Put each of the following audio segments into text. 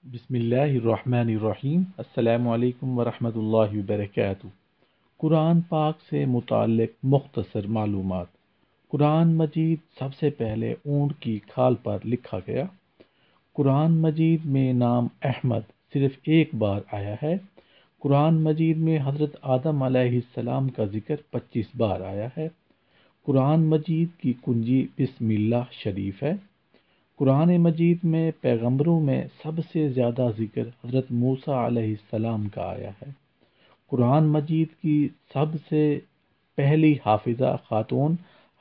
بسم اللہ الرحمن الرحیم۔ السلام علیکم ورحمۃ اللہ وبرکاتہ۔ قرآن پاک سے متعلق مختصر معلومات۔ قرآن مجید سب سے پہلے اونٹ کی کھال پر لکھا گیا۔ قرآن مجید میں نام احمد صرف ایک بار آیا ہے۔ قرآن مجید میں حضرت آدم علیہ السلام کا ذکر 25 بار آیا ہے۔ قرآن مجید کی کنجی بسم اللہ شریف ہے۔ قرآن مجید میں پیغمبروں میں سب سے زیادہ ذکر حضرت موسیٰ علیہ السلام کا آیا ہے۔ قرآن مجید کی سب سے پہلی حافظہ خاتون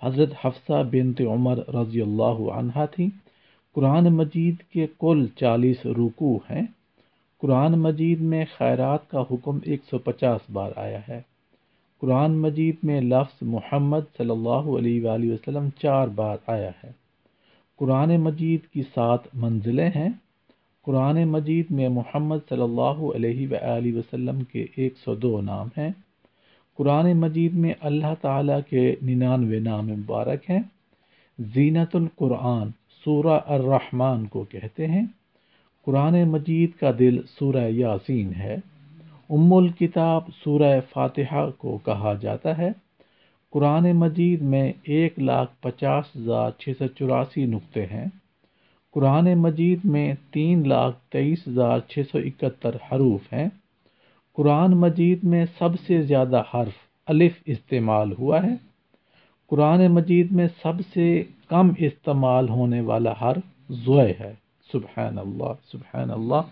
حضرت حفصہ بنت عمر رضی اللہ عنہا تھیں۔ قرآن مجید کے کل 40 رکوع ہیں۔ قرآن مجید میں خیرات کا حکم 150 بار آیا ہے۔ قرآن مجید میں لفظ محمد صلی اللہ علیہ وآلہ وسلم 4 بار آیا ہے۔ قرآن مجید کی 7 منزلیں ہیں۔ قرآن مجید میں محمد صلی اللہ علیہ وآلہ وسلم کے 102 نام ہیں۔ قرآن مجید میں اللہ تعالیٰ کے 99 نام مبارک ہیں۔ زینت القرآن سورہ الرحمن کو کہتے ہیں۔ قرآن مجید کا دل سورہ یاسین ہے۔ الکتاب سورہ فاتحہ کو کہا جاتا ہے۔ قرآن مجید میں 1,50,684 نقطے ہیں۔ قرآن مجید میں 3,23,671 حروف ہیں۔ قرآن مجید میں سب سے زیادہ حرف الف استعمال ہوا ہے۔ قرآن مجید میں سب سے کم استعمال ہونے والا حرف زوئے ہے۔ سبحان اللہ، سبحان اللہ۔